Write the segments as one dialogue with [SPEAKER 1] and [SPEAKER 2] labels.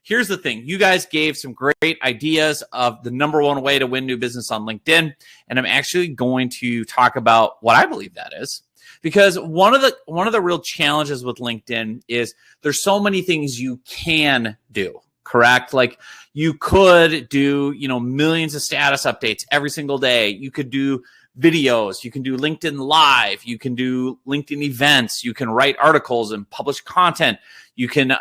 [SPEAKER 1] here's the thing. You guys gave some great ideas of the number one way to win new business on LinkedIn. And I'm actually going to talk about what I believe that is. Because one of the real challenges with LinkedIn is there's so many things you can do, correct? Like you could do, millions of status updates every single day. You could do videos. You can do LinkedIn Live. You can do LinkedIn events. You can write articles and publish content. You can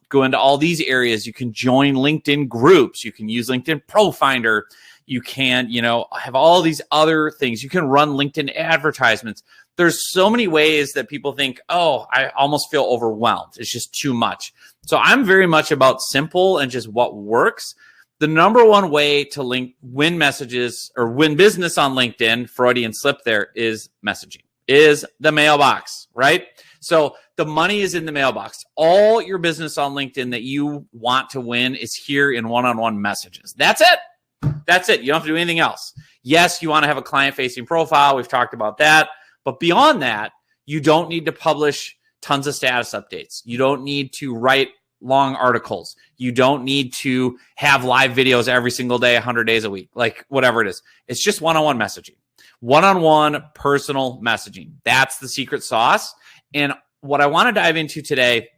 [SPEAKER 1] go into all these areas. You can join LinkedIn groups. You can use LinkedIn Pro Finder. You can, have all these other things. You can run LinkedIn advertisements. There's so many ways that people think, oh, I almost feel overwhelmed. It's just too much. So I'm very much about simple and just what works. The number one way to win messages or win business on LinkedIn, Freudian slip there, is messaging, is the mailbox, right? So the money is in the mailbox. All your business on LinkedIn that you want to win is here in one-on-one messages. That's it. That's it. You don't have to do anything else. Yes, you want to have a client-facing profile. We've talked about that. But beyond that, you don't need to publish tons of status updates. You don't need to write long articles. You don't need to have live videos every single day, 100 days a week, like whatever it is. It's just one-on-one messaging, one-on-one personal messaging. That's the secret sauce. And what I want to dive into today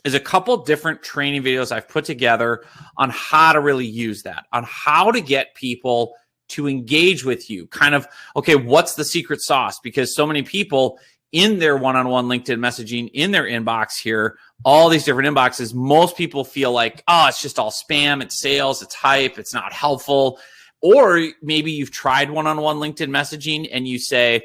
[SPEAKER 1] is a couple different training videos I've put together on how to really use that, on how to get people to engage with you. Kind of, okay, what's the secret sauce? Because so many people in their one-on-one LinkedIn messaging, in their inbox here, all these different inboxes, most people feel like, oh, it's just all spam, it's sales, it's hype, it's not helpful. Or maybe you've tried one-on-one LinkedIn messaging and you say,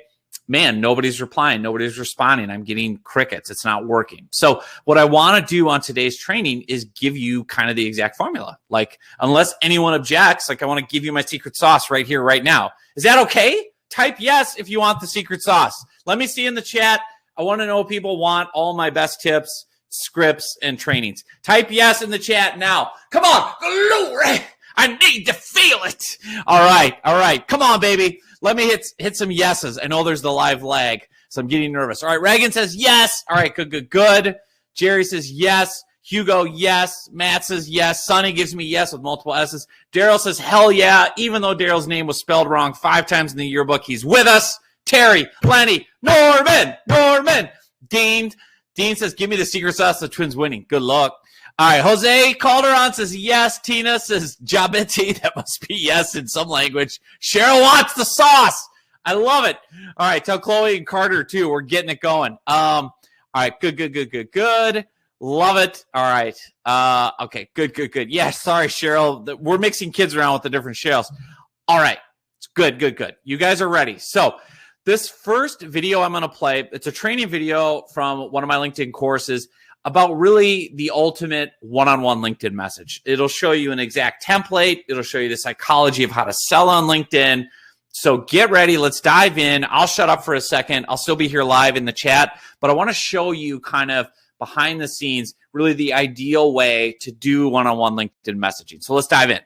[SPEAKER 1] man, nobody's replying, nobody's responding, I'm getting crickets, it's not working. So what I want to do on today's training is give you kind of the exact formula. Like, unless anyone objects, like I want to give you my secret sauce right here, right now. Is that okay? Type yes if you want the secret sauce. Let me see in the chat. I want to know if people want all my best tips, scripts, and trainings. Type yes in the chat now. Come on, glory! I need to feel it. All right. Come on, baby. Let me hit some yeses. I know there's the live lag, so I'm getting nervous. All right, Reagan says yes. All right, good. Jerry says yes. Hugo, yes. Matt says yes. Sonny gives me yes with multiple S's. Daryl says hell yeah, even though Daryl's name was spelled wrong 5 times in the yearbook. He's with us. Terry, Lenny, Norman. Dean says, give me the secret sauce. The Twins winning. Good luck. All right, Jose Calderon says yes. Tina says jabiti. That must be yes in some language. Cheryl wants the sauce. I love it. All right, tell Chloe and Carter too. We're getting it going. All right, good. Love it. All right. Okay, good. Yeah, sorry, Cheryl. We're mixing kids around with the different Cheryls. All right, it's good. You guys are ready. So this first video I'm going to play, it's a training video from one of my LinkedIn courses about really the ultimate one-on-one LinkedIn message. It'll show you an exact template. It'll show you the psychology of how to sell on LinkedIn. So get ready. Let's dive in. I'll shut up for a second. I'll still be here live in the chat, but I want to show you kind of behind the scenes, really the ideal way to do one-on-one LinkedIn messaging. So let's dive in.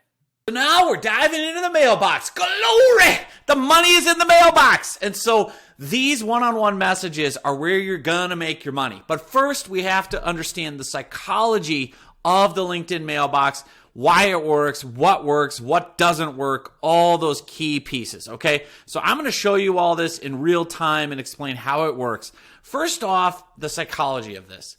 [SPEAKER 1] So now we're diving into the mailbox. Glory! The money is in the mailbox. And so these one-on-one messages are where you're going to make your money. But first, we have to understand the psychology of the LinkedIn mailbox, why it works, what doesn't work, all those key pieces, okay? So I'm going to show you all this in real time and explain how it works. First off, the psychology of this.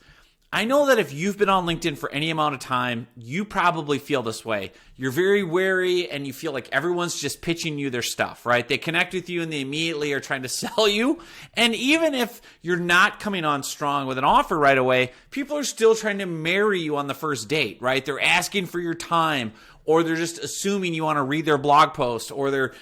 [SPEAKER 1] I know that if you've been on LinkedIn for any amount of time, you probably feel this way. You're very wary and you feel like everyone's just pitching you their stuff, right? They connect with you and they immediately are trying to sell you. And even if you're not coming on strong with an offer right away, people are still trying to marry you on the first date, right? They're asking for your time, or they're just assuming you want to read their blog post, or they're,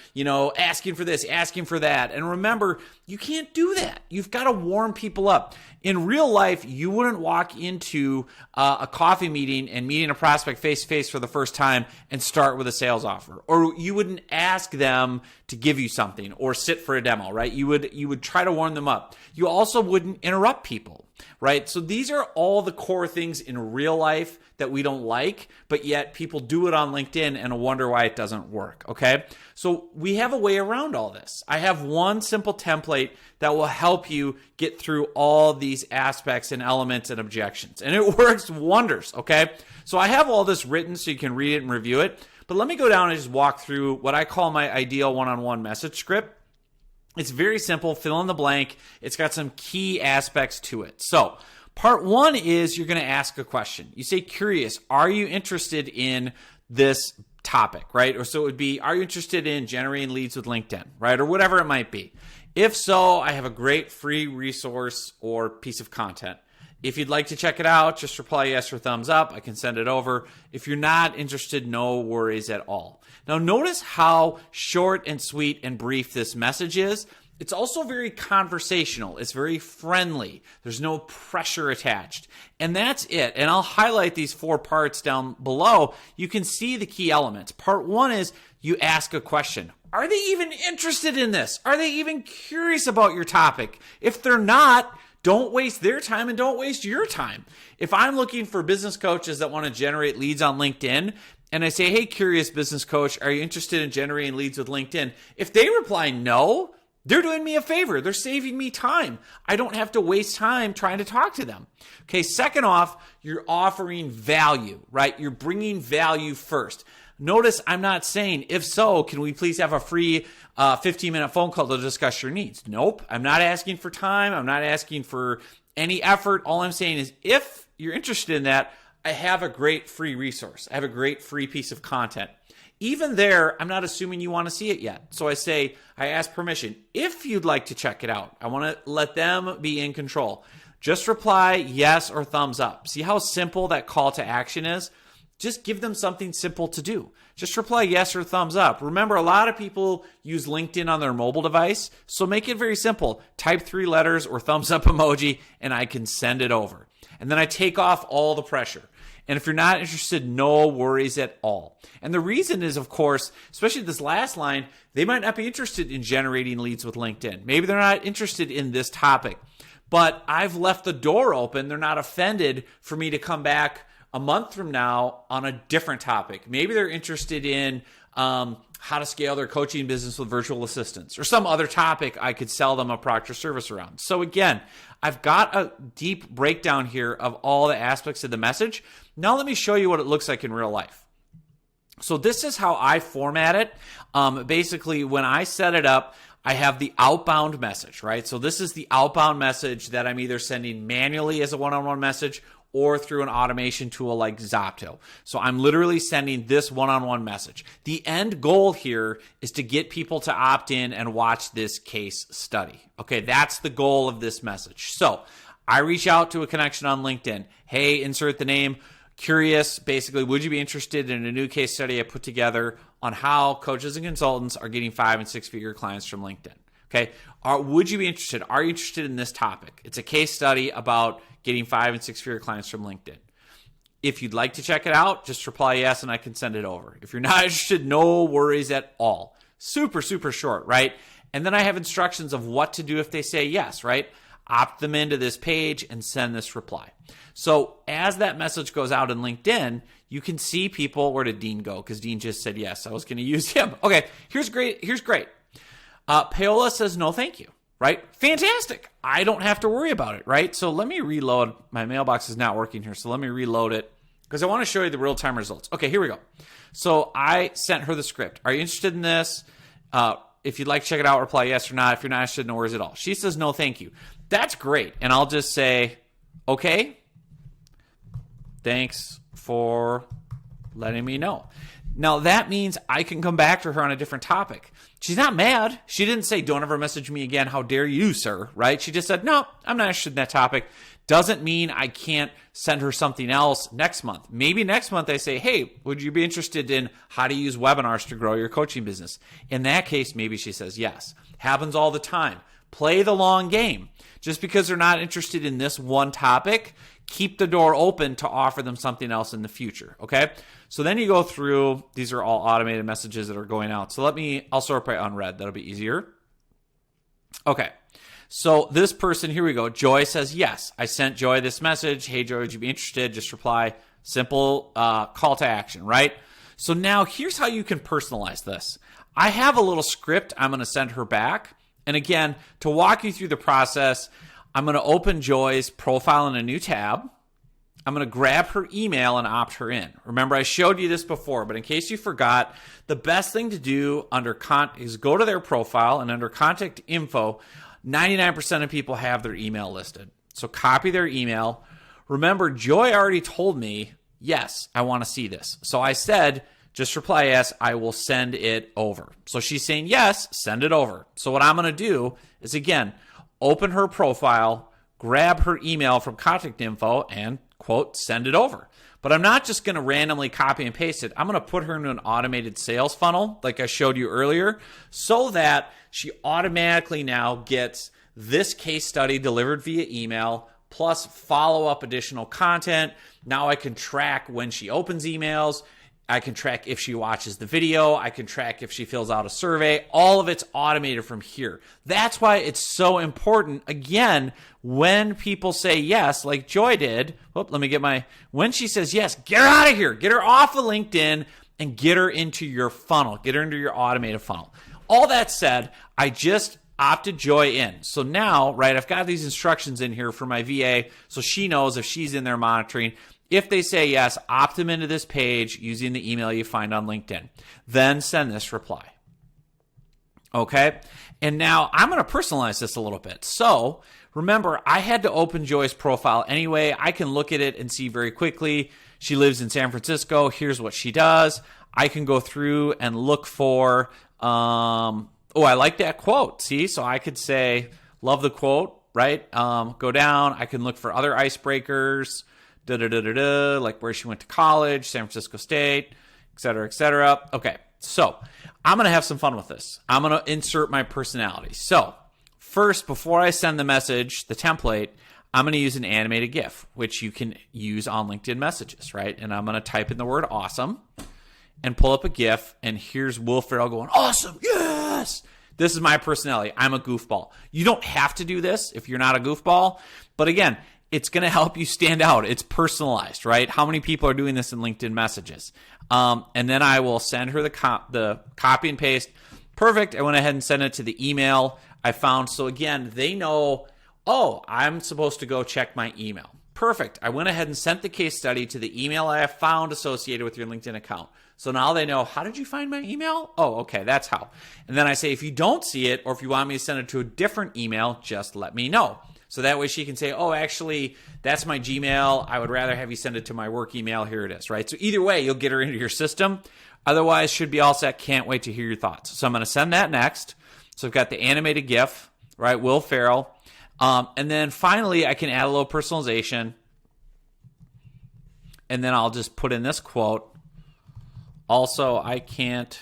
[SPEAKER 1] asking for this, asking for that. And remember, you can't do that. You've got to warm people up. In real life, you wouldn't walk into a coffee meeting and meeting a prospect face-to-face for the first time and start with a sales offer. Or you wouldn't ask them to give you something or sit for a demo, right? You would try to warm them up. You also wouldn't interrupt people. right? So these are all the core things in real life that we don't like, but yet people do it on LinkedIn and wonder why it doesn't work, okay? So we have a way around all this. I have one simple template that will help you get through all these aspects and elements and objections, and it works wonders, okay? So I have all this written so you can read it and review it, but let me go down and just walk through what I call my ideal one-on-one message script. It's very simple, fill in the blank. It's got some key aspects to it. So part one is you're going to ask a question. You say, curious, are you interested in this topic, right? Or so it would be, are you interested in generating leads with LinkedIn, right? Or whatever it might be. If so, I have a great free resource or piece of content. If you'd like to check it out, just reply yes or thumbs up. I can send it over. If you're not interested, no worries at all. Now, notice how short and sweet and brief this message is. It's also very conversational. It's very friendly. There's no pressure attached. And that's it. And I'll highlight these 4 parts down below. You can see the key elements. Part 1 is you ask a question. Are they even interested in this? Are they even curious about your topic? If they're not, don't waste their time and don't waste your time. If I'm looking for business coaches that want to generate leads on LinkedIn, and I say, hey, curious business coach, are you interested in generating leads with LinkedIn? If they reply no, they're doing me a favor. They're saving me time. I don't have to waste time trying to talk to them. Okay, second off, you're offering value, right? You're bringing value first. Notice I'm not saying, if so, can we please have a free 15-minute phone call to discuss your needs? Nope. I'm not asking for time. I'm not asking for any effort. All I'm saying is, if you're interested in that, I have a great free resource. I have a great free piece of content. Even there, I'm not assuming you want to see it yet. So I ask permission. If you'd like to check it out, I want to let them be in control. Just reply yes or thumbs up. See how simple that call to action is? Just give them something simple to do. Just reply yes or thumbs up. Remember, a lot of people use LinkedIn on their mobile device, so make it very simple. Type 3 letters or thumbs up emoji, and I can send it over. And then I take off all the pressure. And if you're not interested, no worries at all. And the reason is, of course, especially this last line, they might not be interested in generating leads with LinkedIn. Maybe they're not interested in this topic, but I've left the door open. They're not offended for me to come back a month from now on a different topic. Maybe they're interested in how to scale their coaching business with virtual assistants or some other topic I could sell them a product or service around. So again, I've got a deep breakdown here of all the aspects of the message. Now let me show you what it looks like in real life. So this is how I format it. Basically, when I set it up, I have the outbound message, right? So this is the outbound message that I'm either sending manually as a one-on-one message or through an automation tool like Zopto. So I'm literally sending this one-on-one message. The end goal here is to get people to opt in and watch this case study. Okay, that's the goal of this message. So I reach out to a connection on LinkedIn. Hey, insert the name. Curious, basically, would you be interested in a new case study I put together on how coaches and consultants are getting 5- and 6-figure clients from LinkedIn? Okay, would you be interested? Are you interested in this topic? It's a case study about getting 5- and 6-figure clients from LinkedIn. If you'd like to check it out, just reply yes and I can send it over. If you're not interested, no worries at all. Super, super short, right? And then I have instructions of what to do if they say yes, right? Opt them into this page and send this reply. So as that message goes out in LinkedIn, you can see people. Where did Dean go? Because Dean just said yes. I was going to use him. Okay, here's great. Paola says no thank you, right? Fantastic. I don't have to worry about it, right? So let me reload. My mailbox is not working here, so let me reload it because I want to show you the real-time results. Okay, here we go. So I sent her the script. Are you interested in this? If you'd like to check it out, reply yes or not. If you're not interested, no worries at all. She says no thank you. That's great. And I'll just say, okay, thanks for letting me know. Now, that means I can come back to her on a different topic. She's not mad. She didn't say, don't ever message me again. How dare you, sir? Right? She just said, no, I'm not interested in that topic. Doesn't mean I can't send her something else next month. Maybe next month I say, hey, would you be interested in how to use webinars to grow your coaching business? In that case, maybe she says yes. Happens all the time. Play the long game. Just because they're not interested in this one topic, keep the door open to offer them something else in the future, okay? So then you go through, these are all automated messages that are going out. So I'll sort by unread. That'll be easier. Okay. So this person, here we go. Joy says, yes, I sent Joy this message. Hey, Joy, would you be interested? Just reply. Simple call to action, right? So now here's how you can personalize this. I have a little script I'm going to send her back. And again, to walk you through the process, I'm going to open Joy's profile in a new tab. I'm going to grab her email and opt her in. Remember, I showed you this before, but in case you forgot, the best thing to do is go to their profile, and under contact info, 99% of people have their email listed. So copy their email. Remember, Joy already told me, yes, I want to see this. So I said, just reply yes, I will send it over. So she's saying yes, send it over. So what I'm going to do is, again, open her profile, grab her email from contact info, and quote, send it over. But I'm not just going to randomly copy and paste it. I'm going to put her into an automated sales funnel like I showed you earlier, so that she automatically now gets this case study delivered via email plus follow-up additional content. Now I can track when she opens emails. I can track if she watches the video. I can track if she fills out a survey. All of it's automated from here. That's why it's so important. Again, when people say yes, like Joy did, when she says yes, get her out of here. Get her off of LinkedIn and get her into your funnel. Get her into your automated funnel. All that said, I just opted Joy in. So now, right, I've got these instructions in here for my VA so she knows if she's in there monitoring. If they say yes, opt them into this page using the email you find on LinkedIn. Then send this reply. Okay? And now I'm going to personalize this a little bit. So remember, I had to open Joy's profile anyway. I can look at it and see very quickly. She lives in San Francisco. Here's what she does. I can go through and look for, I like that quote. See? So I could say, love the quote, right? Go down. I can look for other icebreakers. Like where she went to college, San Francisco State, et cetera, et cetera. Okay, so I'm going to have some fun with this. I'm going to insert my personality. So first, before I send the message, the template, I'm going to use an animated GIF, which you can use on LinkedIn messages, right? And I'm going to type in the word awesome and pull up a GIF. And here's Will Ferrell going, awesome, yes! This is my personality. I'm a goofball. You don't have to do this if you're not a goofball. But again, it's going to help you stand out. It's personalized, right? How many people are doing this in LinkedIn messages? And then I will send her the copy and paste. Perfect. I went ahead and sent it to the email I found. So again, they know, oh, I'm supposed to go check my email. Perfect. I went ahead and sent the case study to the email I have found associated with your LinkedIn account. So now they know, how did you find my email? Oh, okay, that's how. And then I say, if you don't see it, or if you want me to send it to a different email, just let me know. So that way she can say, oh, actually, that's my Gmail. I would rather have you send it to my work email. Here it is, right? So either way, you'll get her into your system. Otherwise, should be all set. Can't wait to hear your thoughts. So I'm going to send that next. So I've got the animated GIF, right? Will Ferrell. And then finally, I can add a little personalization. And then I'll just put in this quote. Also, I can't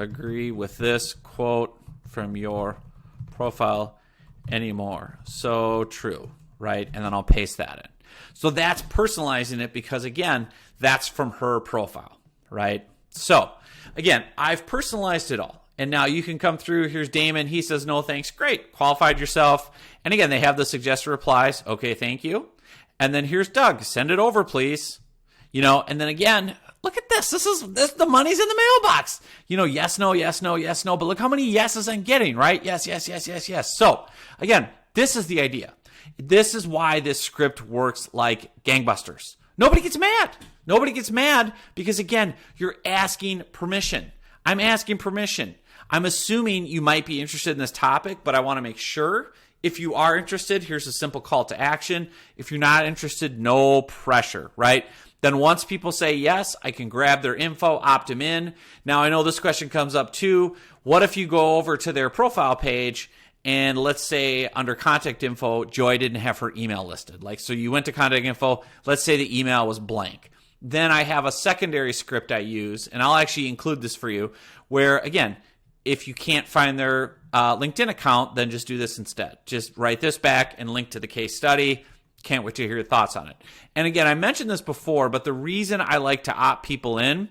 [SPEAKER 1] agree with this quote from your profile anymore. So true, right? And then I'll paste that in. So that's personalizing it because, again, that's from her profile, right? So, again, I've personalized it all. And now you can come through. Here's Damon. He says, no, thanks. Great. Qualified yourself. And again, they have the suggested replies. Okay, thank you. And then here's Doug. Send it over, please. And then again, look at this. This the money's in the mailbox. Yes, no, yes, no, yes, no. But look how many yeses I'm getting, right? Yes, yes, yes, yes, yes. So again, this is the idea. This is why this script works like gangbusters. Nobody gets mad. Nobody gets mad because, again, you're asking permission. I'm asking permission. I'm assuming you might be interested in this topic, but I want to make sure. If you are interested, here's a simple call to action. If you're not interested, no pressure, right? Then once people say yes, I can grab their info, opt them in. Now, I know this question comes up too. What if you go over to their profile page and let's say under contact info, Joy didn't have her email listed. So you went to contact info, let's say the email was blank. Then I have a secondary script I use, and I'll actually include this for you, where again, if you can't find their LinkedIn account, then just do this instead. Just write this back and link to the case study. Can't wait to hear your thoughts on it. And again, I mentioned this before, but the reason I like to opt people in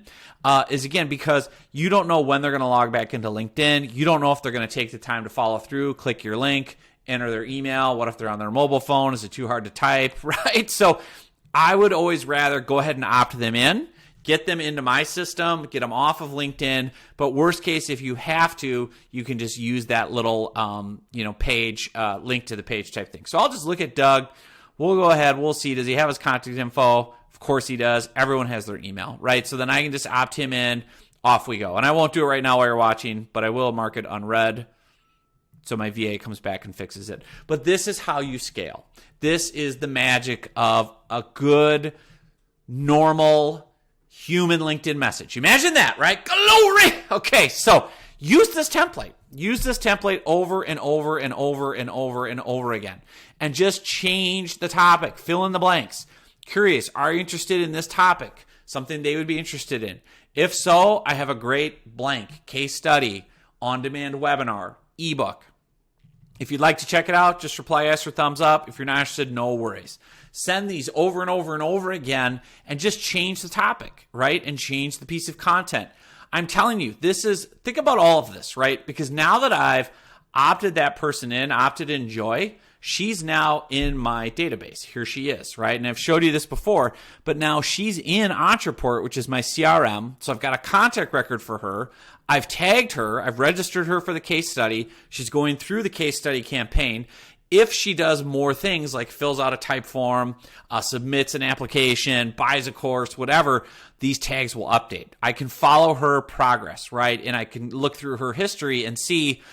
[SPEAKER 1] is, again, because you don't know when they're going to log back into LinkedIn. You don't know if they're going to take the time to follow through, click your link, enter their email. What if they're on their mobile phone? Is it too hard to type, right? So I would always rather go ahead and opt them in, get them into my system, get them off of LinkedIn. But worst case, if you have to, you can just use that little, page, link to the page type thing. So I'll just look at Doug. We'll go ahead. We'll see. Does he have his contact info? Of course he does. Everyone has their email, right? So then I can just opt him in. Off we go. And I won't do it right now while you're watching, but I will mark it unread so my VA comes back and fixes it. But this is how you scale. This is the magic of a good, normal, human LinkedIn message. Imagine that, right? Glory! Okay, so use this template. Use this template over and over and over and over and over again. And just change the topic. Fill in the blanks. Curious, are you interested in this topic? Something they would be interested in. If so, I have a great blank case study, on-demand webinar, ebook. If you'd like to check it out, just reply yes or thumbs up. If you're not interested, no worries. Send these over and over and over again and just change the topic, right? And change the piece of content. I'm telling you, think about all of this, right? Because now that I've opted that person in, opted in Joy, she's now in my database. Here she is, right? And I've showed you this before, but now she's in Entreport, which is my CRM. So I've got a contact record for her. I've tagged her. I've registered her for the case study. She's going through the case study campaign. If she does more things like fills out a type form, submits an application, buys a course, whatever, these tags will update. I can follow her progress, right? And I can look through her history and see,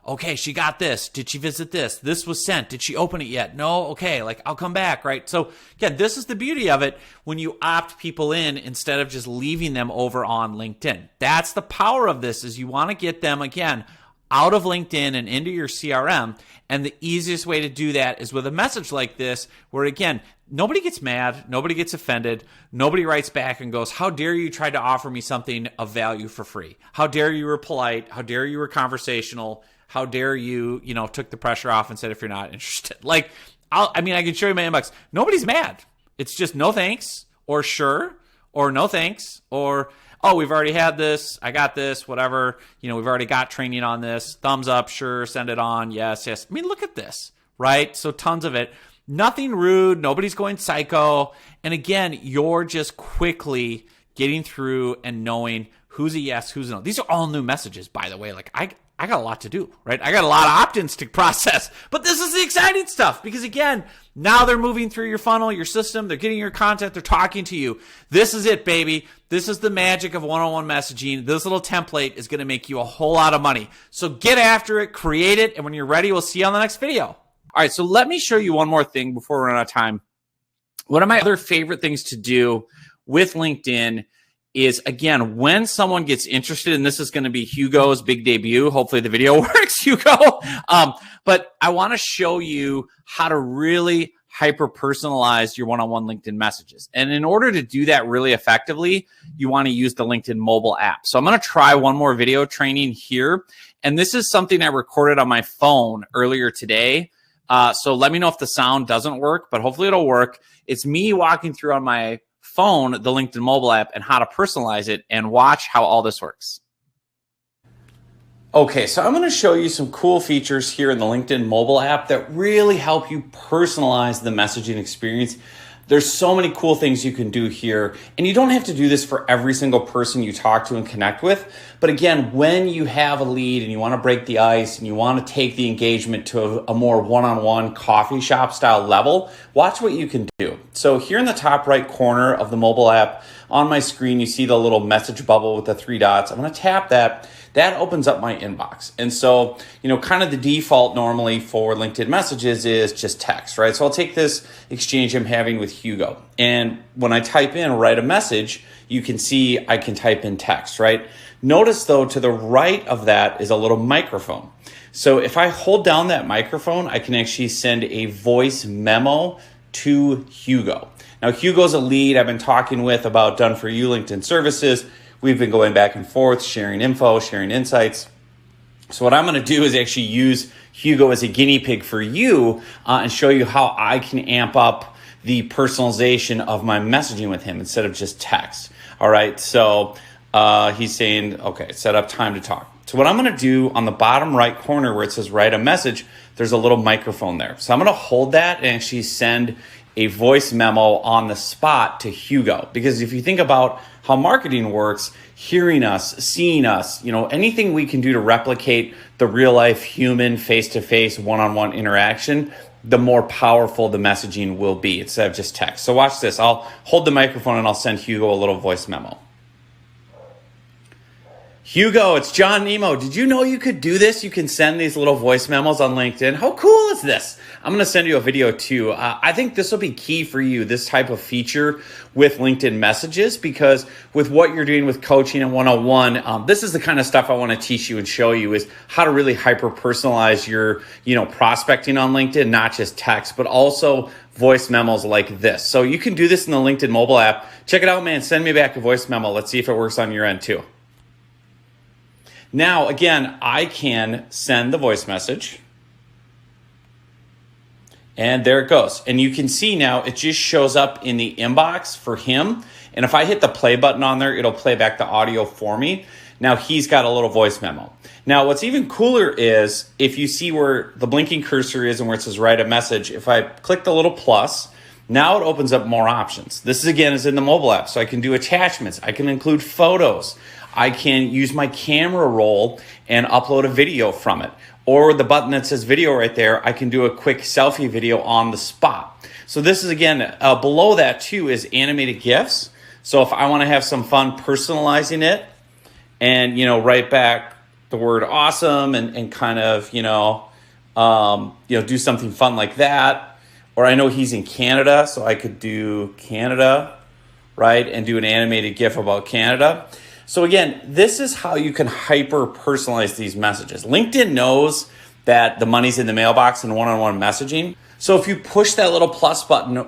[SPEAKER 1] okay, she got this. Did she visit this? This was sent. Did she open it yet? No? Okay, I'll come back, right? So again, this is the beauty of it when you opt people in instead of just leaving them over on LinkedIn. That's the power of this, is you want to get them, again, out of LinkedIn and into your CRM. And the easiest way to do that is with a message like this, where again, nobody gets mad, nobody gets offended, nobody writes back and goes, how dare you try to offer me something of value for free? How dare you were polite? How dare you were conversational? How dare you, took the pressure off and said, if you're not interested, I can show you my inbox. Nobody's mad. It's just no thanks, or sure, or no thanks, or oh, we've already had this, I got this, whatever, we've already got training on this, thumbs up, sure, send it on, yes. I mean, look at this, right? So tons of it. Nothing rude, nobody's going psycho. And again, you're just quickly getting through and knowing who's a yes, who's a no. These are all new messages, by the way. I got a lot to do, right? I got a lot of opt-ins to process, but this is the exciting stuff because again, now they're moving through your funnel, your system, they're getting your content, they're talking to you. This is it, baby. This is the magic of one-on-one messaging. This little template is going to make you a whole lot of money. So get after it, create it, and when you're ready, we'll see you on the next video. All right, so let me show you one more thing before we run out of time. One of my other favorite things to do with LinkedIn is, again, when someone gets interested, and this is going to be Hugo's big debut. Hopefully the video works, Hugo. But I want to show you how to really hyper-personalize your one-on-one LinkedIn messages. And in order to do that really effectively, you want to use the LinkedIn mobile app. So I'm going to try one more video training here. And this is something I recorded on my phone earlier today. So let me know if the sound doesn't work, but hopefully it'll work. It's me walking through on my phone the LinkedIn mobile app and how to personalize it, and watch how all this works. Okay, so I'm going to show you some cool features here in the LinkedIn mobile app that really help you personalize the messaging experience. There's so many cool things you can do here, and you don't have to do this for every single person you talk to and connect with. But again, when you have a lead and you want to break the ice and you want to take the engagement to a more one-on-one coffee shop style level, watch what you can do. So here in the top right corner of the mobile app, on my screen, you see the little message bubble with the 3 dots. I'm going to tap that. That opens up my inbox. And so, kind of the default normally for LinkedIn messages is just text, right? So I'll take this exchange I'm having with Hugo. And when I type in write a message, you can see I can type in text, right? Notice though, to the right of that is a little microphone. So if I hold down that microphone, I can actually send a voice memo to Hugo. Now, Hugo's a lead I've been talking with about done for you LinkedIn services. We've been going back and forth, sharing info, sharing insights. So what I'm going to do is actually use Hugo as a guinea pig for you and show you how I can amp up the personalization of my messaging with him instead of just text. All right, so he's saying, okay, set up time to talk. So what I'm going to do on the bottom right corner where it says write a message, there's a little microphone there. So I'm going to hold that and actually send a voice memo on the spot to Hugo. Because if you think about how marketing works, hearing us, seeing us, anything we can do to replicate the real life human face-to-face one-on-one interaction, the more powerful the messaging will be instead of just text. So watch this. I'll hold the microphone and I'll send Hugo a little voice memo. Hugo, it's John Nemo. Did you know you could do this? You can send these little voice memos on LinkedIn. How cool is this? I'm going to send you a video too. I think this will be key for you, this type of feature with LinkedIn messages, because with what you're doing with coaching and one-on-one, this is the kind of stuff I want to teach you and show you is how to really hyper-personalize your, prospecting on LinkedIn, not just text, but also voice memos like this. So you can do this in the LinkedIn mobile app. Check it out, man. Send me back a voice memo. Let's see if it works on your end too. Now, again, I can send the voice message. And there it goes. And you can see now it just shows up in the inbox for him. And if I hit the play button on there, it'll play back the audio for me. Now he's got a little voice memo. Now what's even cooler is if you see where the blinking cursor is and where it says write a message, if I click the little plus, now it opens up more options. This is in the mobile app. So I can do attachments. I can include photos. I can use my camera roll and upload a video from it. Or the button that says video right there, I can do a quick selfie video on the spot. So this is, below that too is animated GIFs. So if I want to have some fun personalizing it and, write back the word awesome and kind of, do something fun like that. Or I know he's in Canada, so I could do Canada, right? And do an animated GIF about Canada. So again, this is how you can hyper-personalize these messages. LinkedIn knows that the money's in the mailbox and one-on-one messaging. So if you push that little plus button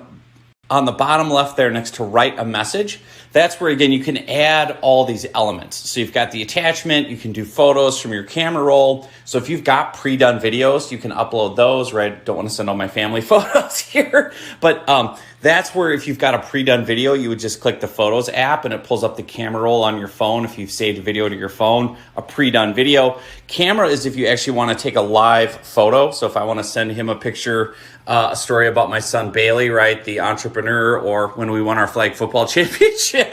[SPEAKER 1] on the bottom left there next to write a message, that's where, again, you can add all these elements. So you've got the attachment, you can do photos from your camera roll. So if you've got pre-done videos, you can upload those, right? Don't want to send all my family photos here. But that's where if you've got a pre-done video, you would just click the Photos app and it pulls up the camera roll on your phone if you've saved a video to your phone, a pre-done video. Camera is if you actually want to take a live photo. So if I want to send him a picture, a story about my son Bailey, right, the entrepreneur, or when we won our flag football championship,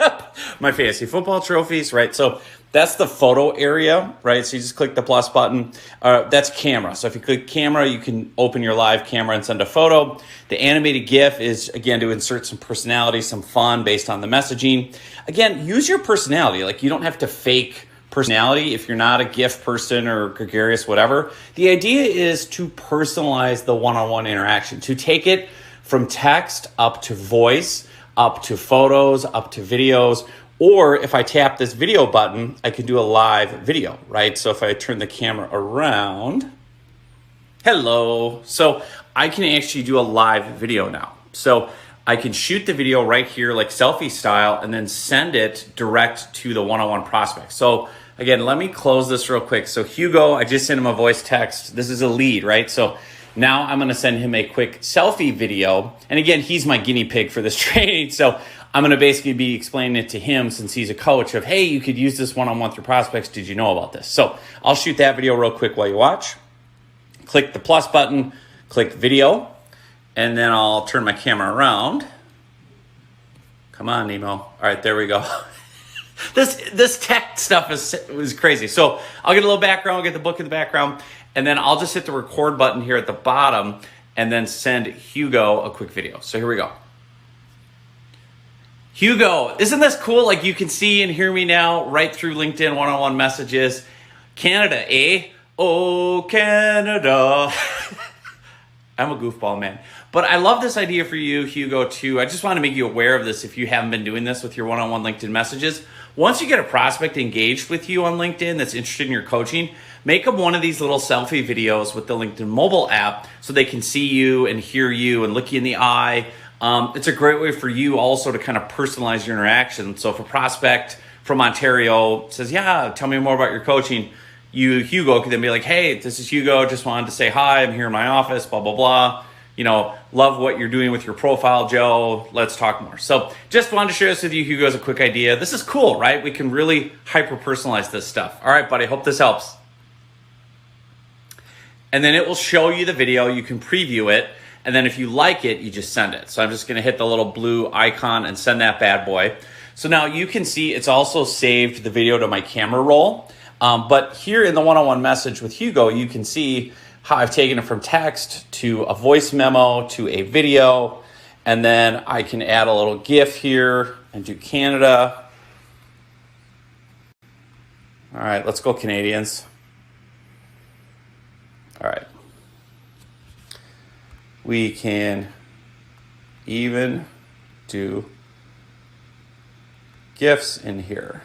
[SPEAKER 1] my fantasy football trophies, right? So that's the photo area, right? So you just click the plus button. That's camera. So if you click camera, you can open your live camera and send a photo. The animated GIF is, again, to insert some personality, some fun based on the messaging. Again, use your personality. Like, you don't have to fake personality if you're not a GIF person or gregarious, whatever. The idea is to personalize the one-on-one interaction, to take it from text up to voice, up to photos, up to videos. Or if I tap this video button, I can do a live video, right? So if I turn the camera around, hello. So I can actually do a live video now. So I can shoot the video right here, like selfie style, and then send it direct to the one-on-one prospect. So again, let me close this real quick. So Hugo, I just sent him a voice text. This is a lead, right? So now I'm going to send him a quick selfie video. And again, he's my guinea pig for this training. So I'm going to basically be explaining it to him since he's a coach of, hey, you could use this one-on-one through prospects. Did you know about this? So I'll shoot that video real quick while you watch. Click the plus button, click video, and then I'll turn my camera around. Come on, Nemo. All right, there we go. This tech stuff is crazy. So I'll get a little background, I'll get the book in the background, and then I'll just hit the record button here at the bottom and then send Hugo a quick video. So here we go. Hugo, isn't this cool? Like, you can see and hear me now right through LinkedIn one-on-one messages. Canada, eh? Oh, Canada. I'm a goofball, man. But I love this idea for you, Hugo, too. I just want to make you aware of this if you haven't been doing this with your one-on-one LinkedIn messages. Once you get a prospect engaged with you on LinkedIn that's interested in your coaching, make them one of these little selfie videos with the LinkedIn mobile app so they can see you and hear you and look you in the eye. It's a great way for you also to kind of personalize your interaction. So if a prospect from Ontario says, yeah, tell me more about your coaching, you, Hugo, could then be like, hey, this is Hugo. Just wanted to say hi. I'm here in my office, blah, blah, blah. You know, love what you're doing with your profile, Joe. Let's talk more. So just wanted to share this with you, Hugo, as a quick idea. This is cool, right? We can really hyper-personalize this stuff. All right, buddy, hope this helps. And then it will show you the video. You can preview it. And then if you like it, you just send it. So I'm just going to hit the little blue icon and send that bad boy. So now you can see it's also saved the video to my camera roll. But here in the one-on-one message with Hugo, you can see how I've taken it from text to a voice memo to a video. And then I can add a little GIF here and do Canada. All right, let's go Canadians. All right. We can even do GIFs in here.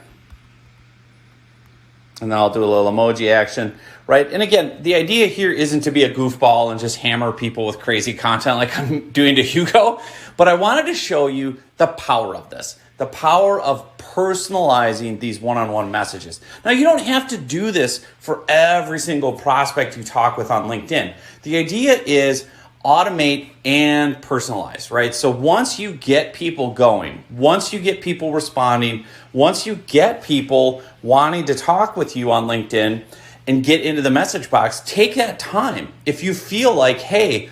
[SPEAKER 1] And then I'll do a little emoji action, right? And again, the idea here isn't to be a goofball and just hammer people with crazy content like I'm doing to Hugo, but I wanted to show you the power of this, the power of personalizing these one-on-one messages. Now, you don't have to do this for every single prospect you talk with on LinkedIn. The idea is automate and personalize, right? So once you get people going, once you get people responding, once you get people wanting to talk with you on LinkedIn and get into the message box, take that time. If you feel like, hey,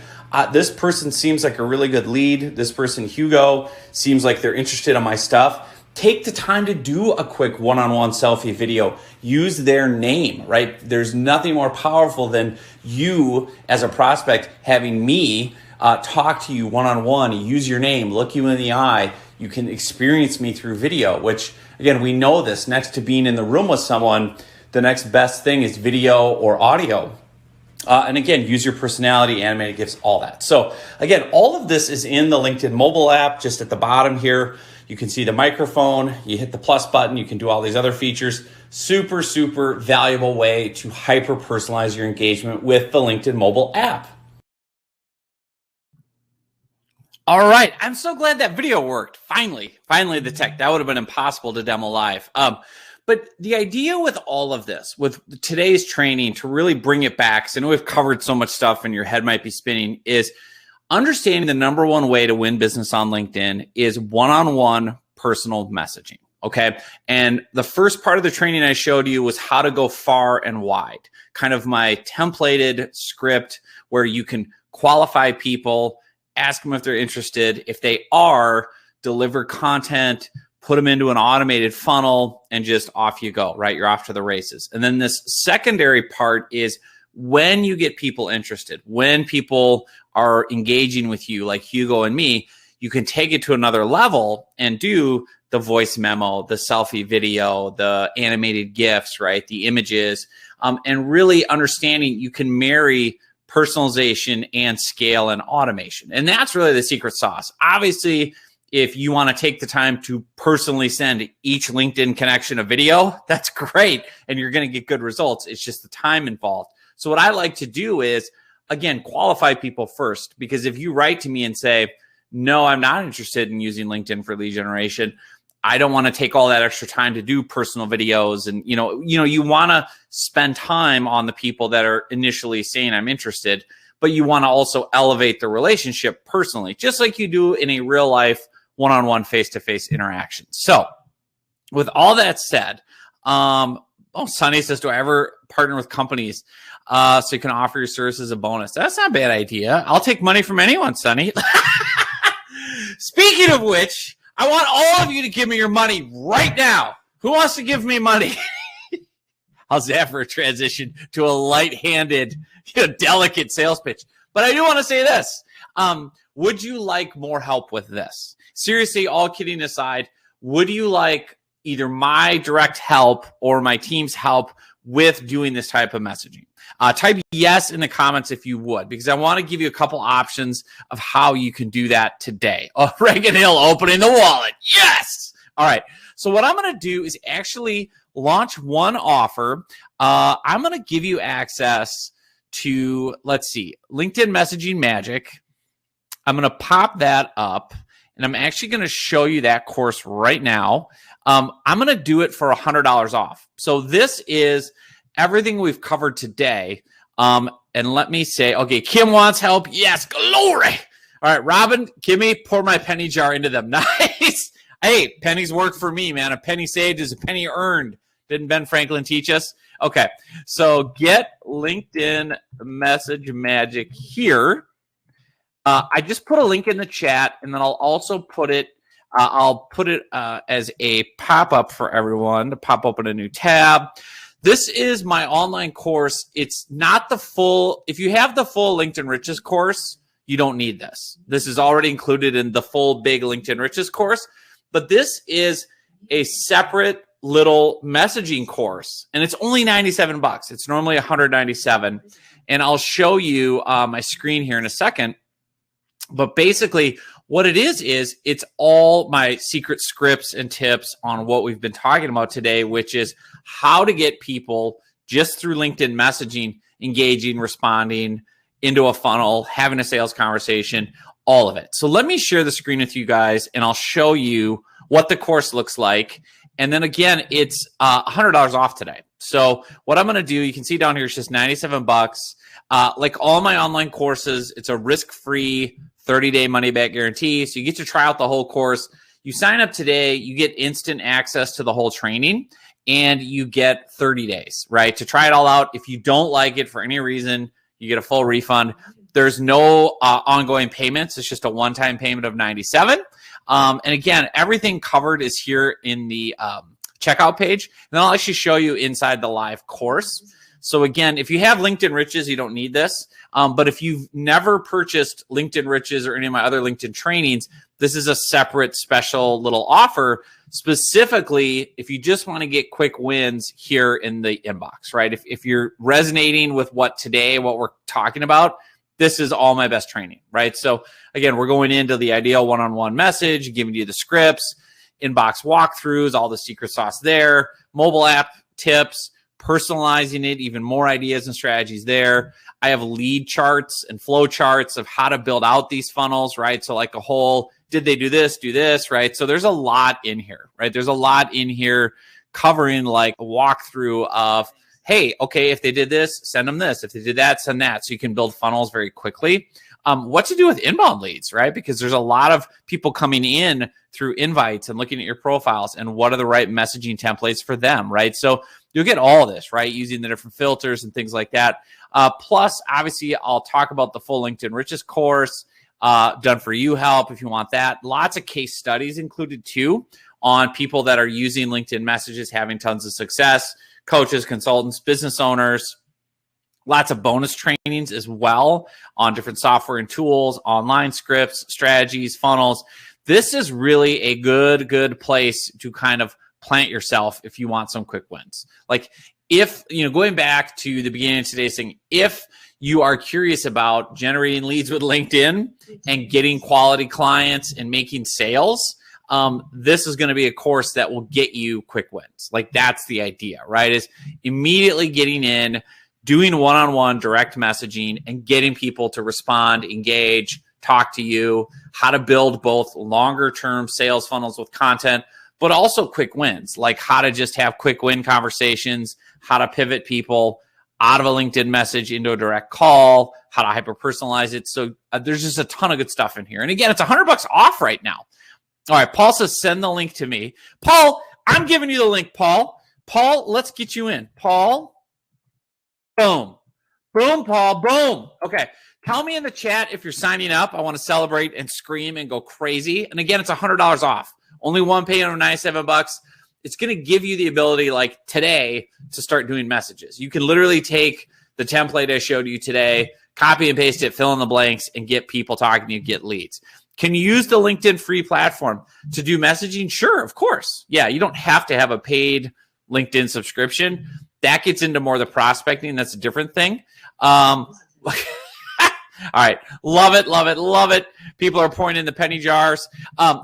[SPEAKER 1] this person seems like a really good lead, this person, Hugo, seems like they're interested in my stuff, take the time to do a quick one-on-one selfie video. Use their name, right? There's nothing more powerful than you as a prospect having me talk to you one-on-one, use your name, look you in the eye. You can experience me through video, which, again, we know this. Next to being in the room with someone, the next best thing is video or audio. And again, use your personality, animated GIFs, all that. So again, all of this is in the LinkedIn mobile app, just at the bottom here. You can see the microphone, you hit the plus button, you can do all these other features. Super, super valuable way to hyper-personalize your engagement with the LinkedIn mobile app. All right, I'm so glad that video worked. Finally the tech. That would have been impossible to demo live. But the idea with all of this, with today's training, to really bring it back, because I know we've covered so much stuff and your head might be spinning, is understanding the number one way to win business on LinkedIn is one-on-one personal messaging, okay? And the first part of the training I showed you was how to go far and wide, kind of my templated script where you can qualify people, ask them if they're interested. If they are, deliver content, put them into an automated funnel, and just off you go, right? You're off to the races. And then this secondary part is when you get people interested, when people are engaging with you, like Hugo and me, you can take it to another level and do the voice memo, the selfie video, the animated GIFs, right? The images, and really understanding you can marry personalization and scale and automation. And that's really the secret sauce. Obviously, if you want to take the time to personally send each LinkedIn connection a video, that's great. And you're going to get good results. It's just the time involved. So what I like to do is, again, qualify people first, because if you write to me and say, no, I'm not interested in using LinkedIn for lead generation, I don't want to take all that extra time to do personal videos. And, you want to spend time on the people that are initially saying I'm interested, but you want to also elevate the relationship personally, just like you do in a real life one-on-one face-to-face interaction. So with all that said, Sonny says, do I ever partner with companies so you can offer your services as a bonus? That's not a bad idea. I'll take money from anyone, Sonny. Speaking of which, I want all of you to give me your money right now. Who wants to give me money? How's that for a transition to a light-handed, delicate sales pitch? But I do want to say this. Would you like more help with this? Seriously, all kidding aside, would you like either my direct help or my team's help with doing this type of messaging? Type yes in the comments if you would, because I want to give you a couple options of how you can do that today. Oh, Reagan Hill opening the wallet. Yes. All right. So what I'm going to do is actually launch one offer. I'm going to give you access to, let's see, LinkedIn Messaging Magic. I'm going to pop that up, and I'm actually going to show you that course right now. I'm going to do it for $100 off. So this is everything we've covered today. And let me say, okay, Kim wants help. Yes, glory. All right, Robin, Kimmy, pour my penny jar into them. Nice. Hey, pennies work for me, man. A penny saved is a penny earned. Didn't Ben Franklin teach us? Okay, so get LinkedIn message magic here. I just put a link in the chat, and then I'll also put it, as a pop-up for everyone to pop open a new tab. This is my online course. It's not the full, if you have the full LinkedIn Riches course, you don't need this. This is already included in the full big LinkedIn Riches course, but this is a separate little messaging course, and it's only 97 bucks. It's normally 197, and I'll show you my screen here in a second. But basically, what it is it's all my secret scripts and tips on what we've been talking about today, which is how to get people just through LinkedIn messaging, engaging, responding into a funnel, having a sales conversation, all of it. So let me share the screen with you guys, and I'll show you what the course looks like. And then again, it's $100 off today. So what I'm going to do, you can see down here, it's just 97 bucks. Like all my online courses, it's a risk-free 30-day money-back guarantee. So you get to try out the whole course. You sign up today, you get instant access to the whole training, and you get 30 days, right, to try it all out. If you don't like it for any reason, you get a full refund. There's no ongoing payments. It's just a one-time payment of 97. And again, everything covered is here in the checkout page. And I'll actually show you inside the live course. So again, if you have LinkedIn Riches, you don't need this. But if you've never purchased LinkedIn Riches or any of my other LinkedIn trainings, this is a separate special little offer, specifically if you just want to get quick wins here in the inbox, right? If you're resonating with what we're talking about, this is all my best training, right? So again, we're going into the ideal one-on-one message, giving you the scripts, inbox walkthroughs, all the secret sauce there, mobile app tips, personalizing it, even more ideas and strategies there. I have lead charts and flow charts of how to build out these funnels, right? So like a whole, did they do this, right? So there's a lot in here, right? There's a lot in here covering like a walkthrough of, hey, okay, if they did this, send them this. If they did that, send that. So you can build funnels very quickly. What to do with inbound leads, right? Because there's a lot of people coming in through invites and looking at your profiles and what are the right messaging templates for them, right? So you'll get all of this, right? Using the different filters and things like that. Plus, obviously, I'll talk about the full LinkedIn Riches course, done for you help if you want that. Lots of case studies included too on people that are using LinkedIn messages, having tons of success, coaches, consultants, business owners. Lots of bonus trainings as well on different software and tools, online scripts, strategies, funnels. This is really a good place to kind of plant yourself if you want some quick wins. Like if, going back to the beginning of today's thing, if you are curious about generating leads with LinkedIn and getting quality clients and making sales, this is going to be a course that will get you quick wins. Like that's the idea, right? Is immediately getting in, doing one-on-one direct messaging and getting people to respond, engage, talk to you, how to build both longer-term sales funnels with content, but also quick wins, like how to just have quick win conversations, how to pivot people out of a LinkedIn message into a direct call, how to hyper-personalize it. So there's just a ton of good stuff in here. And again, it's $100 off right now. All right, Paul says, send the link to me. Paul, I'm giving you the link, Paul. Paul, let's get you in. Paul, boom. Boom, Paul, boom. Okay, tell me in the chat if you're signing up. I want to celebrate and scream and go crazy. And again, it's $100 off. Only one payment of 97 bucks. It's going to give you the ability, like today, to start doing messages. You can literally take the template I showed you today, copy and paste it, fill in the blanks, and get people talking to you, get leads. Can you use the LinkedIn free platform to do messaging? Sure, of course. Yeah, you don't have to have a paid LinkedIn subscription. That gets into more of the prospecting. That's a different thing. All right. Love it, love it, love it. People are pouring in the penny jars.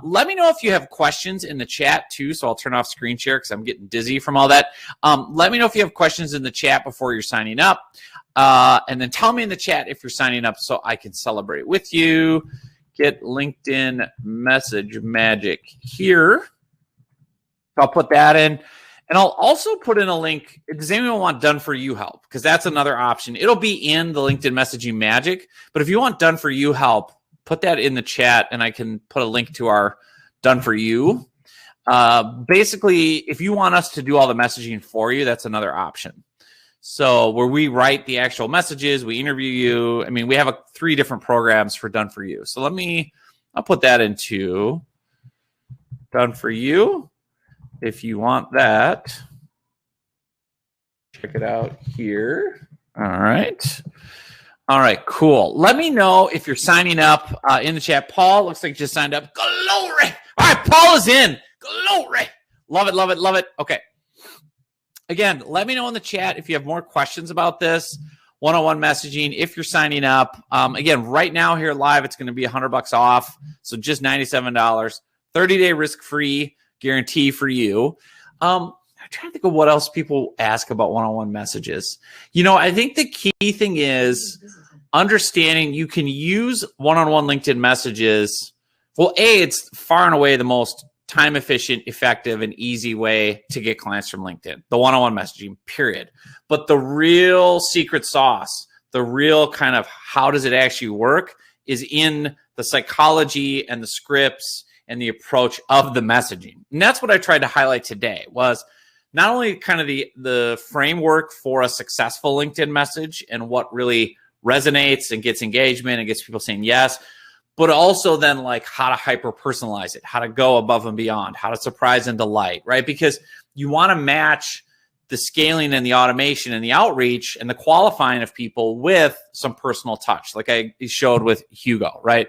[SPEAKER 1] Let me know if you have questions in the chat too. So I'll turn off screen share because I'm getting dizzy from all that. Let me know if you have questions in the chat before you're signing up. And then tell me in the chat if you're signing up so I can celebrate with you. Get LinkedIn message magic here. So I'll put that in. And I'll also put in a link. Does anyone want done for you help? Because that's another option. It'll be in the LinkedIn messaging magic. But if you want done for you help, put that in the chat and I can put a link to our done for you. Basically, if you want us to do all the messaging for you, that's another option. So where we write the actual messages, we interview you. I mean, we have 3 different programs for done for you. So I'll put that into done for you. If you want that, check it out here. All right. All right, cool. Let me know if you're signing up in the chat. Paul looks like you just signed up. Glory. All right, Paul is in. Glory. Love it, love it, love it. Okay. Again, let me know in the chat if you have more questions about this one-on-one messaging. If you're signing up, again, right now here live, it's going to be $100 off. So just $97, 30-day risk-free guarantee for you. I'm trying to think of what else people ask about one-on-one messages. I think the key thing is understanding you can use one-on-one LinkedIn messages. Well, it's far and away the most time efficient, effective, and easy way to get clients from LinkedIn, the one-on-one messaging, period. But the real secret sauce, the real kind of how does it actually work is in the psychology and the scripts and the approach of the messaging. And that's what I tried to highlight today was not only kind of the framework for a successful LinkedIn message and what really resonates and gets engagement and gets people saying yes, but also then like how to hyper personalize it, how to go above and beyond, how to surprise and delight, right? Because you want to match the scaling and the automation and the outreach and the qualifying of people with some personal touch, like I showed with Hugo, right?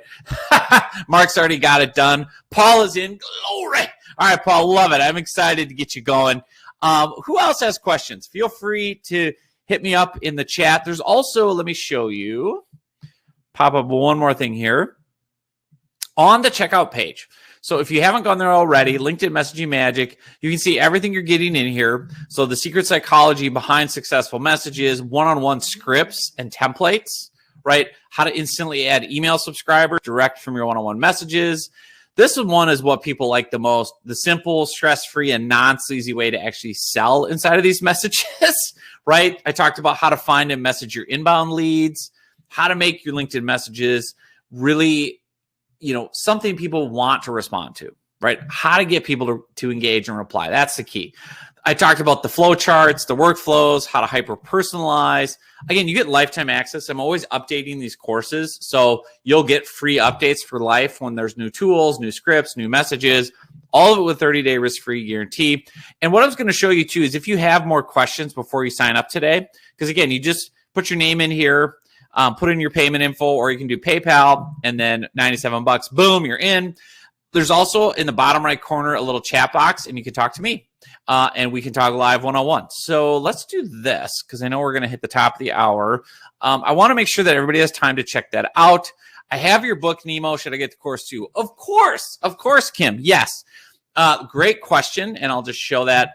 [SPEAKER 1] Mark's already got it done. Paul is in. Glory. All right, Paul, love it. I'm excited to get you going. Who else has questions? Feel free to hit me up in the chat. There's also, let me show you, pop up one more thing here. On the checkout page. So if you haven't gone there already, LinkedIn Messaging Magic, you can see everything you're getting in here. So the secret psychology behind successful messages, one-on-one scripts and templates, right? How to instantly add email subscribers direct from your one-on-one messages. This one is what people like the most, the simple, stress-free, and non-sleazy way to actually sell inside of these messages, right? I talked about how to find and message your inbound leads, how to make your LinkedIn messages really something people want to respond to, right? How to get people to engage and reply. That's the key. I talked about the flow charts, the workflows, how to hyper personalize. Again, you get lifetime access. I'm always updating these courses. So you'll get free updates for life when there's new tools, new scripts, new messages, all of it with 30-day risk-free guarantee. And what I was going to show you too is if you have more questions before you sign up today, because again, you just put your name in here, put in your payment info, or you can do PayPal and then $97. Boom, you're in. There's also in the bottom right corner a little chat box, and you can talk to me, and we can talk live one-on-one. So let's do this because I know we're going to hit the top of the hour. I want to make sure that everybody has time to check that out. I have your book, Nemo. Should I get the course too? Of course, Kim. Yes. Great question, and I'll just show that.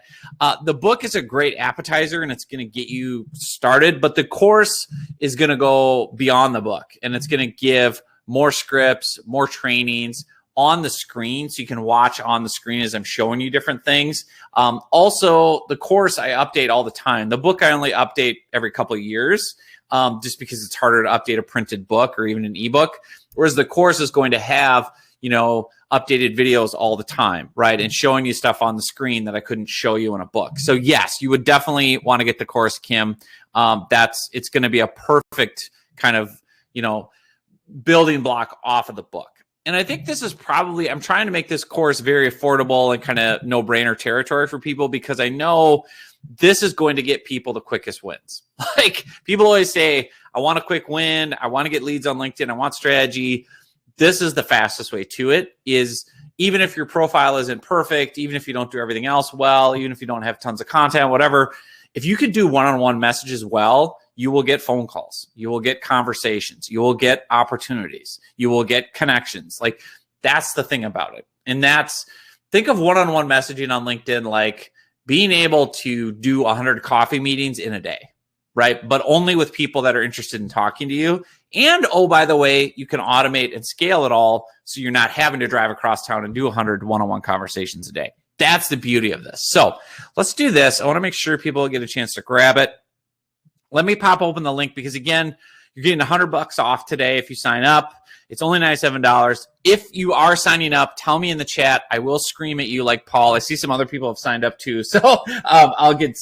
[SPEAKER 1] The book is a great appetizer, and it's going to get you started, but the course is going to go beyond the book, and it's going to give more scripts, more trainings on the screen, so you can watch on the screen as I'm showing you different things. Also, the course I update all the time. The book I only update every couple of years, just because it's harder to update a printed book or even an ebook, whereas the course is going to have updated videos all the time, right? And showing you stuff on the screen that I couldn't show you in a book. So yes, you would definitely want to get the course, Kim. It's going to be a perfect kind of, building block off of the book. And I think this is probably, I'm trying to make this course very affordable and kind of no-brainer territory for people because I know this is going to get people the quickest wins. Like people always say, I want a quick win. I want to get leads on LinkedIn. I want strategy. This is the fastest way to it is even if your profile isn't perfect, even if you don't do everything else well, even if you don't have tons of content, whatever, if you could do one-on-one messages well, you will get phone calls, you will get conversations, you will get opportunities, you will get connections. Like that's the thing about it. And think of one-on-one messaging on LinkedIn like being able to do 100 coffee meetings in a day, right? But only with people that are interested in talking to you. And, oh, by the way, you can automate and scale it all so you're not having to drive across town and do 100 one-on-one conversations a day. That's the beauty of this. So let's do this. I want to make sure people get a chance to grab it. Let me pop open the link because, again, you're getting $100 off today if you sign up. It's only $97. If you are signing up, tell me in the chat. I will scream at you like Paul. I see some other people have signed up too, so I'll get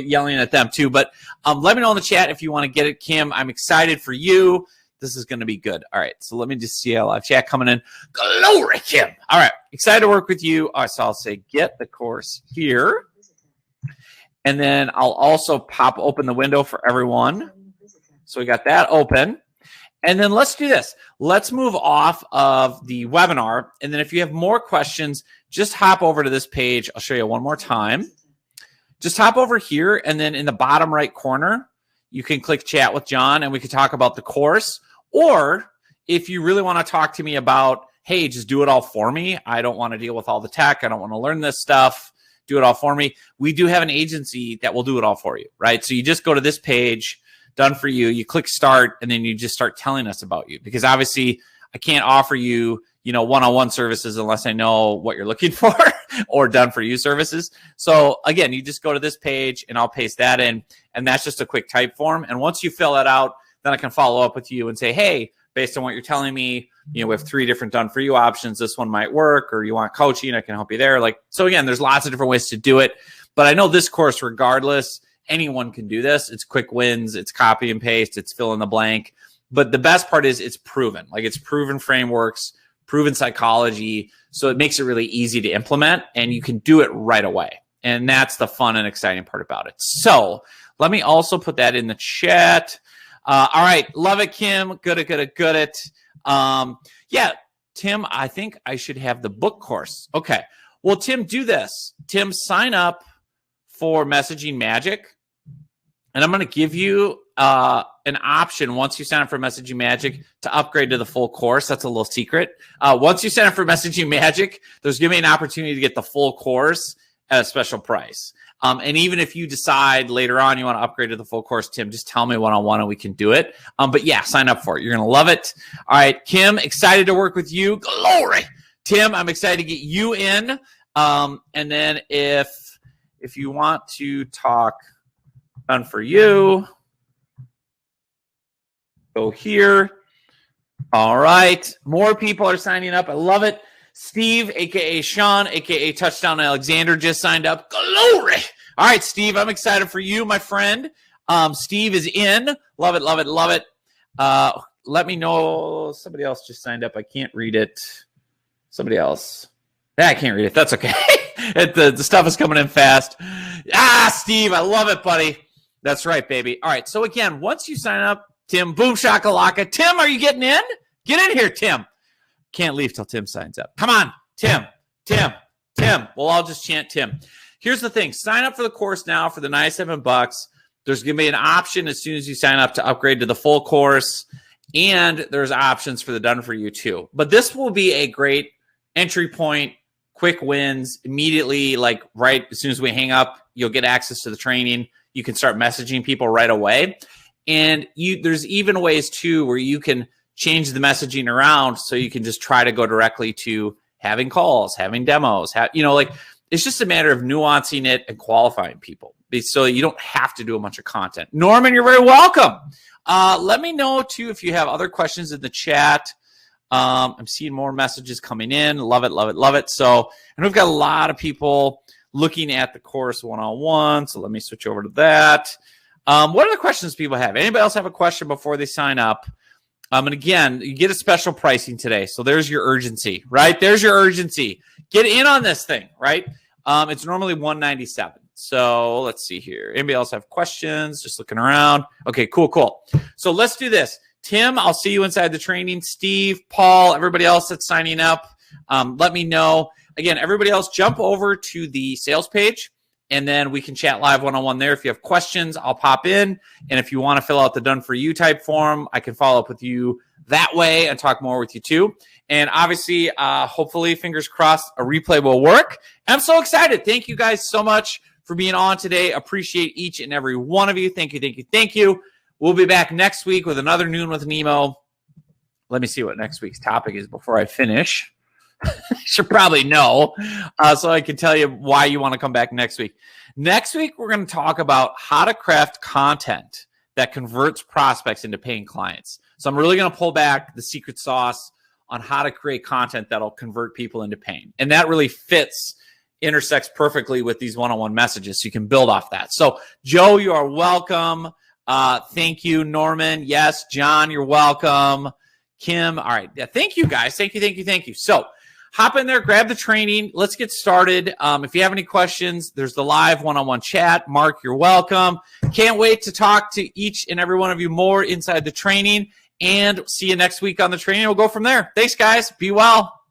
[SPEAKER 1] yelling at them too. But let me know in the chat if you want to get it, Kim. I'm excited for you. This is going to be good. All right, so let me just see a live chat coming in. Glory, Kim. All right, excited to work with you. All right, so I'll say get the course here. And then I'll also pop open the window for everyone. So we got that open. And then let's do this. Let's move off of the webinar. And then if you have more questions, just hop over to this page. I'll show you one more time. Just hop over here. And then in the bottom right corner, you can click chat with John and we can talk about the course. Or if you really want to talk to me about, hey, just do it all for me. I don't want to deal with all the tech. I don't want to learn this stuff. Do it all for me. We do have an agency that will do it all for you, right? So you just go to this page, done for you. You click start, and then you just start telling us about you. Because obviously, I can't offer you, one-on-one services unless I know what you're looking for or done for you services. So again, you just go to this page, and I'll paste that in, and that's just a quick type form. And once you fill that out, then I can follow up with you and say, hey, based on what you're telling me, we have 3 different done for you options. This one might work, or you want coaching, I can help you there. So again, there's lots of different ways to do it. But I know this course, regardless, anyone can do this. It's quick wins. It's copy and paste. It's fill in the blank. But the best part is it's proven. It's proven frameworks, proven psychology. So it makes it really easy to implement, and you can do it right away. And that's the fun and exciting part about it. So let me also put that in the chat. All right. Love it, Kim. Good it. Yeah, Tim, I think I should have the book course. Okay. Well, Tim, do this. Tim, sign up for Messaging Magic. And I'm going to give you an option once you sign up for Messaging Magic to upgrade to the full course. That's a little secret. Once you sign up for Messaging Magic, there's going to be an opportunity to get the full course at a special price. And even if you decide later on you want to upgrade to the full course, Tim, just tell me one-on-one and we can do it. But yeah, sign up for it. You're going to love it. All right, Kim, excited to work with you. Glory. Tim, I'm excited to get you in. And then if you want to talk done for you, go here. All right. More people are signing up. I love it. Steve, a.k.a. Sean, a.k.a. Touchdown Alexander, just signed up. Glory. All right, Steve, I'm excited for you, my friend. Steve is in. Love it. Let me know. Somebody else just signed up. I can't read it. Somebody else. Yeah, I can't read it. That's okay. The stuff is coming in fast. Steve, I love it, buddy. That's right, baby. All right, so again, once you sign up, Tim, boom shakalaka. Tim, are you getting in? Get in here, Tim. Can't leave till Tim signs up. Come on, Tim. Well, I'll just chant Tim. Here's the thing. Sign up for the course now for the $97. There's going to be an option as soon as you sign up to upgrade to the full course. And there's options for the done for you too. But this will be a great entry point, quick wins immediately. Right as soon as we hang up, you'll get access to the training. You can start messaging people right away. And there's even ways too where you can change the messaging around so you can just try to go directly to having calls, having demos. It's just a matter of nuancing it and qualifying people so you don't have to do a bunch of content. Norman, you're very welcome. Let me know too if you have other questions in the chat. I'm seeing more messages coming in. Love it. So, and we've got a lot of people looking at the course one-on-one. So let me switch over to that. What are the questions people have? Anybody else have a question before they sign up? And again, you get a special pricing today. So there's your urgency, right? There's your urgency. Get in on this thing, right? It's normally $197. So let's see here. Anybody else have questions? Just looking around. Okay, cool. So let's do this. Tim, I'll see you inside the training. Steve, Paul, everybody else that's signing up, let me know. Again, everybody else, jump over to the sales page, and then we can chat live one-on-one there. If you have questions, I'll pop in. And if you want to fill out the done for you type form, I can follow up with you that way and talk more with you too. And obviously, hopefully, fingers crossed, a replay will work. I'm so excited. Thank you guys so much for being on today. Appreciate each and every one of you. Thank you. We'll be back next week with another Noon with Nemo. Let me see what next week's topic is before I finish. should probably know, so I can tell you why you want to come back next week. Next week, we're going to talk about how to craft content that converts prospects into paying clients. So I'm really going to pull back the secret sauce on how to create content that'll convert people into paying. And that really intersects perfectly with these one-on-one messages. So you can build off that. So Joe, you are welcome. Thank you, Norman. Yes, John, you're welcome. Kim. All right. Yeah, thank you, guys. Thank you. So hop in there, grab the training. Let's get started. If you have any questions, there's the live one-on-one chat. Mark, you're welcome. Can't wait to talk to each and every one of you more inside the training, and see you next week on the training. We'll go from there. Thanks, guys. Be well.